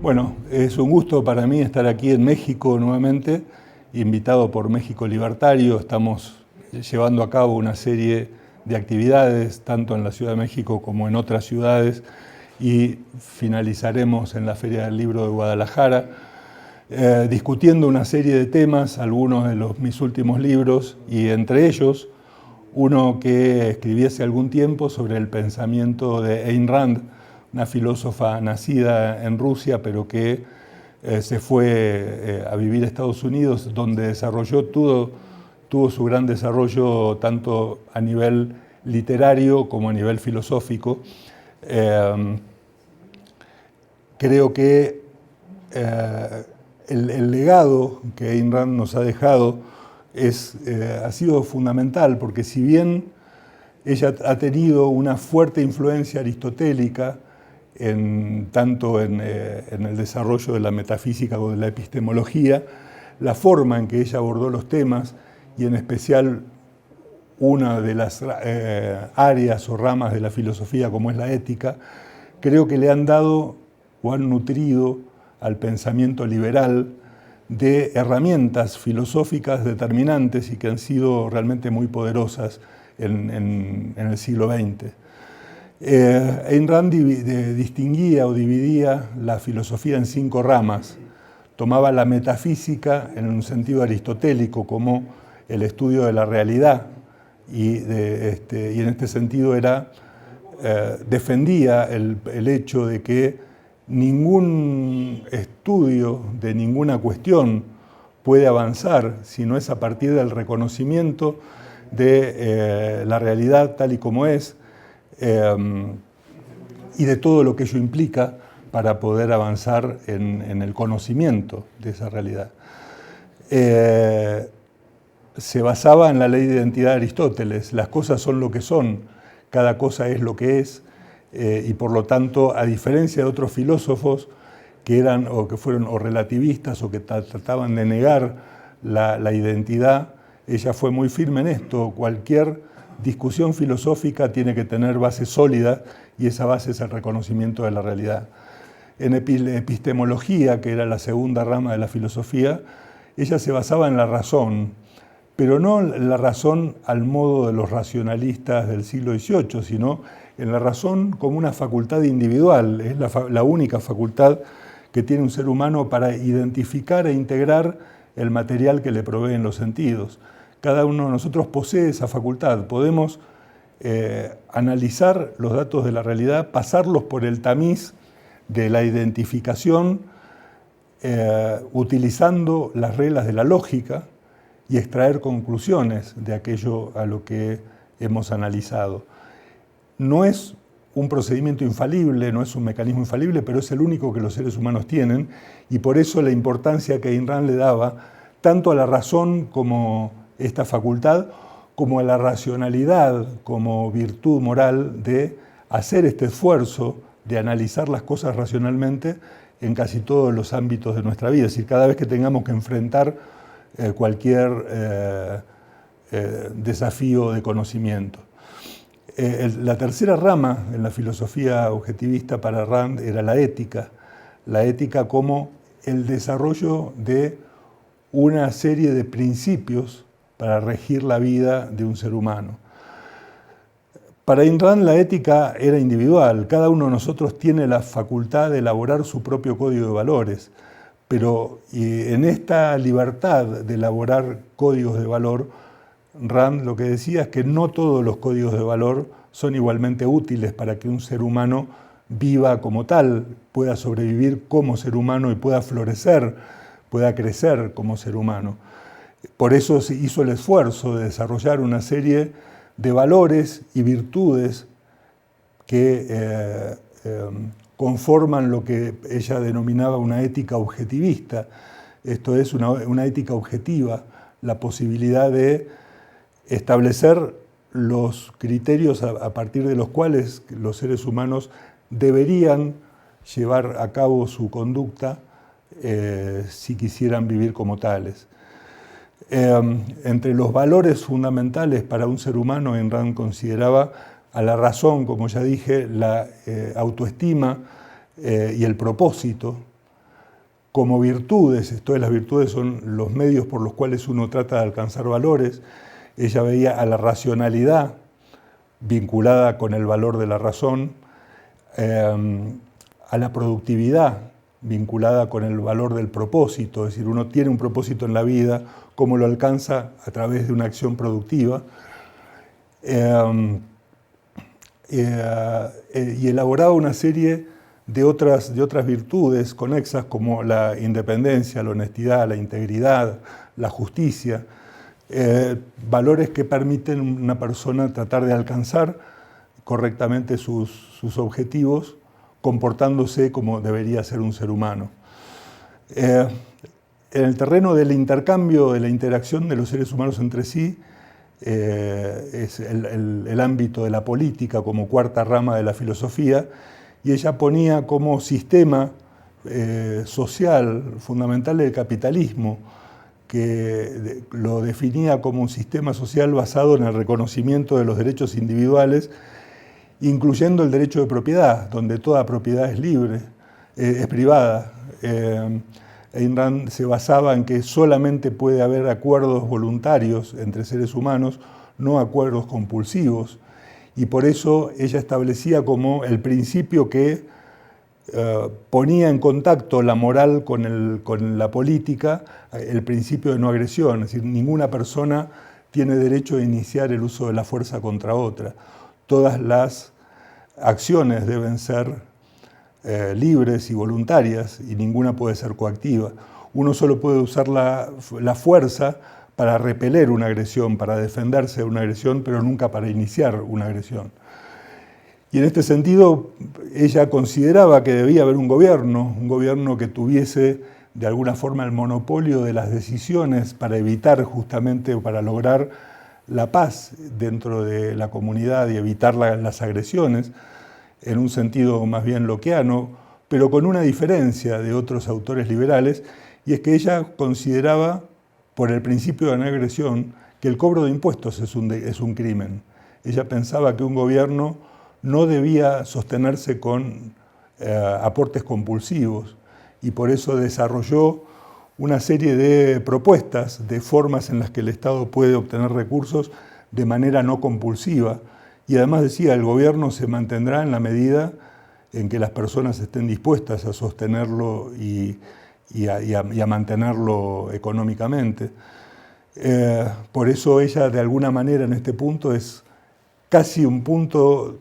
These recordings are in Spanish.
Bueno, es un gusto para mí estar aquí en México nuevamente, invitado por México Libertario. Estamos llevando a cabo una serie de actividades, tanto en la Ciudad de México como en otras ciudades, y finalizaremos en la Feria del Libro de Guadalajara, discutiendo una serie de temas, algunos de mis últimos libros, y entre ellos uno que escribí hace algún tiempo sobre el pensamiento de Ayn Rand, una filósofa nacida en Rusia, pero que se fue a vivir a Estados Unidos, donde tuvo su gran desarrollo tanto a nivel literario como a nivel filosófico. Creo que el legado que Ayn Rand nos ha dejado ha sido fundamental, porque si bien ella ha tenido una fuerte influencia aristotélica, tanto en el desarrollo de la metafísica o de la epistemología, la forma en que ella abordó los temas, y en especial una de las áreas o ramas de la filosofía como es la ética, creo que le han dado o han nutrido al pensamiento liberal de herramientas filosóficas determinantes y que han sido realmente muy poderosas en el siglo XX. Ayn Rand distinguía o dividía la filosofía en 5 ramas. Tomaba la metafísica en un sentido aristotélico como el estudio de la realidad y en este sentido defendía el hecho de que ningún estudio de ninguna cuestión puede avanzar si no es a partir del reconocimiento de la realidad tal y como es, y de todo lo que ello implica para poder avanzar en el conocimiento de esa realidad. Se basaba en la ley de identidad de Aristóteles: las cosas son lo que son, cada cosa es lo que es, y por lo tanto, a diferencia de otros filósofos que eran o que fueron o relativistas o que trataban de negar la identidad, ella fue muy firme en esto. Cualquier discusión filosófica tiene que tener base sólida, y esa base es el reconocimiento de la realidad. En epistemología, que era la segunda rama de la filosofía, ella se basaba en la razón, pero no en la razón al modo de los racionalistas del siglo XVIII, sino en la razón como una facultad individual. Es la única facultad que tiene un ser humano para identificar e integrar el material que le proveen los sentidos. Cada uno de nosotros posee esa facultad. Podemos analizar los datos de la realidad, pasarlos por el tamiz de la identificación, utilizando las reglas de la lógica, y extraer conclusiones de aquello a lo que hemos analizado. No es un procedimiento infalible, no es un mecanismo infalible, pero es el único que los seres humanos tienen, y por eso la importancia que Ayn Rand le daba tanto a la razón como esta facultad, como a la racionalidad como virtud moral de hacer este esfuerzo de analizar las cosas racionalmente en casi todos los ámbitos de nuestra vida. Es decir, cada vez que tengamos que enfrentar cualquier desafío de conocimiento. La tercera rama en la filosofía objetivista para Rand era la ética como el desarrollo de una serie de principios para regir la vida de un ser humano. Para Ayn Rand la ética era individual. Cada uno de nosotros tiene la facultad de elaborar su propio código de valores, pero en esta libertad de elaborar códigos de valor, Rand lo que decía es que no todos los códigos de valor son igualmente útiles para que un ser humano viva como tal, pueda sobrevivir como ser humano y pueda florecer, pueda crecer como ser humano. Por eso se hizo el esfuerzo de desarrollar una serie de valores y virtudes que conforman lo que ella denominaba una ética objetivista. Esto es una ética objetiva, la posibilidad de establecer los criterios a partir de los cuales los seres humanos deberían llevar a cabo su conducta si quisieran vivir como tales. Entre los valores fundamentales para un ser humano, Ayn Rand consideraba a la razón, como ya dije, la autoestima y el propósito, como virtudes, esto de las virtudes son los medios por los cuales uno trata de alcanzar valores. Ella veía a la racionalidad vinculada con el valor de la razón, a la productividad vinculada con el valor del propósito, es decir, uno tiene un propósito en la vida, cómo lo alcanza a través de una acción productiva, y elaboraba una serie de otras virtudes conexas como la independencia, la honestidad, la integridad, la justicia, valores que permiten a una persona tratar de alcanzar correctamente sus objetivos, comportándose como debería ser un ser humano. En el terreno del intercambio, de la interacción de los seres humanos entre sí, es el ámbito de la política como cuarta rama de la filosofía, y ella ponía como sistema social fundamental el capitalismo, que lo definía como un sistema social basado en el reconocimiento de los derechos individuales, incluyendo el derecho de propiedad, donde toda propiedad es libre, es privada. Ayn Rand se basaba en que solamente puede haber acuerdos voluntarios entre seres humanos, no acuerdos compulsivos, y por eso ella establecía como el principio que ponía en contacto la moral con la política, el principio de no agresión, es decir, ninguna persona tiene derecho a iniciar el uso de la fuerza contra otra. Todas las acciones deben ser libres y voluntarias, y ninguna puede ser coactiva. Uno solo puede usar la fuerza para repeler una agresión, para defenderse de una agresión, pero nunca para iniciar una agresión. Y en este sentido, ella consideraba que debía haber un gobierno que tuviese de alguna forma el monopolio de las decisiones para evitar justamente, o para lograr la paz dentro de la comunidad y evitar las agresiones, en un sentido más bien lockeano, pero con una diferencia de otros autores liberales, y es que ella consideraba, por el principio de no agresión, que el cobro de impuestos es un crimen. Ella pensaba que un gobierno no debía sostenerse con aportes compulsivos, y por eso desarrolló una serie de propuestas, de formas en las que el Estado puede obtener recursos de manera no compulsiva. Y además decía, el gobierno se mantendrá en la medida en que las personas estén dispuestas a sostenerlo y a mantenerlo económicamente. Por eso ella, de alguna manera, en este punto es casi un punto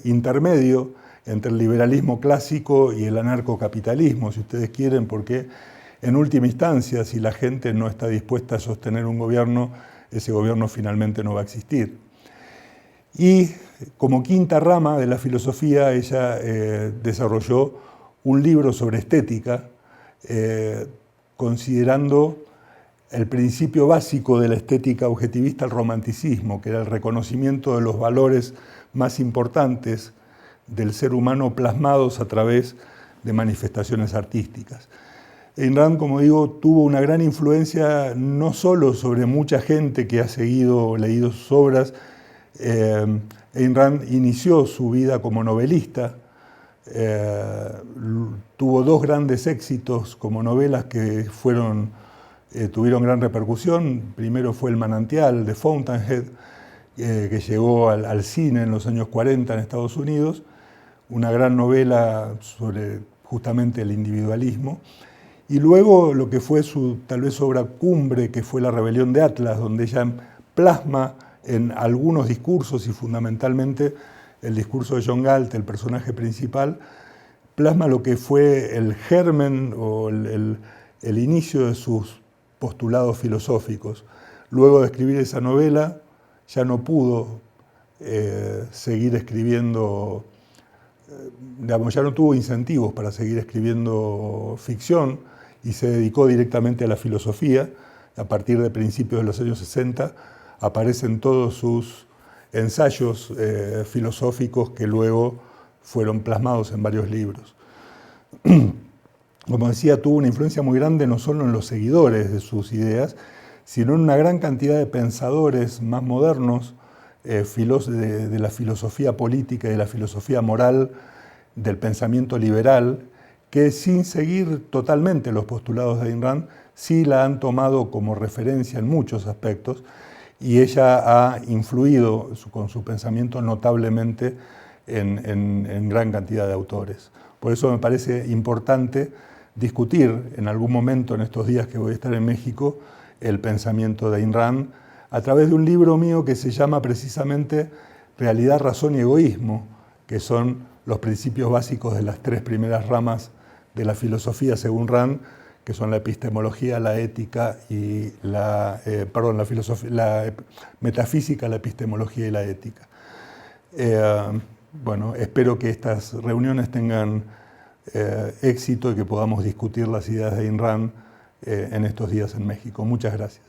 intermedio entre el liberalismo clásico y el anarcocapitalismo, si ustedes quieren, porque en última instancia, si la gente no está dispuesta a sostener un gobierno, ese gobierno finalmente no va a existir. Y como quinta rama de la filosofía, ella desarrolló un libro sobre estética, considerando el principio básico de la estética objetivista, el romanticismo, que era el reconocimiento de los valores más importantes del ser humano plasmados a través de manifestaciones artísticas. Ayn Rand, como digo, tuvo una gran influencia no solo sobre mucha gente que ha seguido o leído sus obras. Ayn Rand inició su vida como novelista, tuvo dos grandes éxitos como novelas que tuvieron gran repercusión. Primero fue El manantial de Fountainhead, que llegó al cine en los años 40 en Estados Unidos, una gran novela sobre justamente el individualismo. Y luego lo que fue su tal vez obra cumbre, que fue La rebelión de Atlas, donde ella plasma en algunos discursos, y fundamentalmente el discurso de John Galt, el personaje principal, plasma lo que fue el germen o el inicio de sus postulados filosóficos. Luego de escribir esa novela, ya no pudo seguir escribiendo, ya no tuvo incentivos para seguir escribiendo ficción, y se dedicó directamente a la filosofía. A partir de principios de los años 60 aparecen todos sus ensayos filosóficos que luego fueron plasmados en varios libros. Como decía, tuvo una influencia muy grande no solo en los seguidores de sus ideas, sino en una gran cantidad de pensadores más modernos de la filosofía política y de la filosofía moral, del pensamiento liberal, que sin seguir totalmente los postulados de Ayn Rand, sí la han tomado como referencia en muchos aspectos, y ella ha influido con su pensamiento notablemente en gran cantidad de autores. Por eso me parece importante discutir en algún momento en estos días que voy a estar en México el pensamiento de Ayn Rand a través de un libro mío que se llama precisamente Realidad, Razón y Egoísmo, que son los principios básicos de las tres primeras ramas de la filosofía según Rand, que son la epistemología, la ética y la metafísica, la epistemología y la ética. Bueno, espero que estas reuniones tengan éxito y que podamos discutir las ideas de Ayn Rand en estos días en México. Muchas gracias.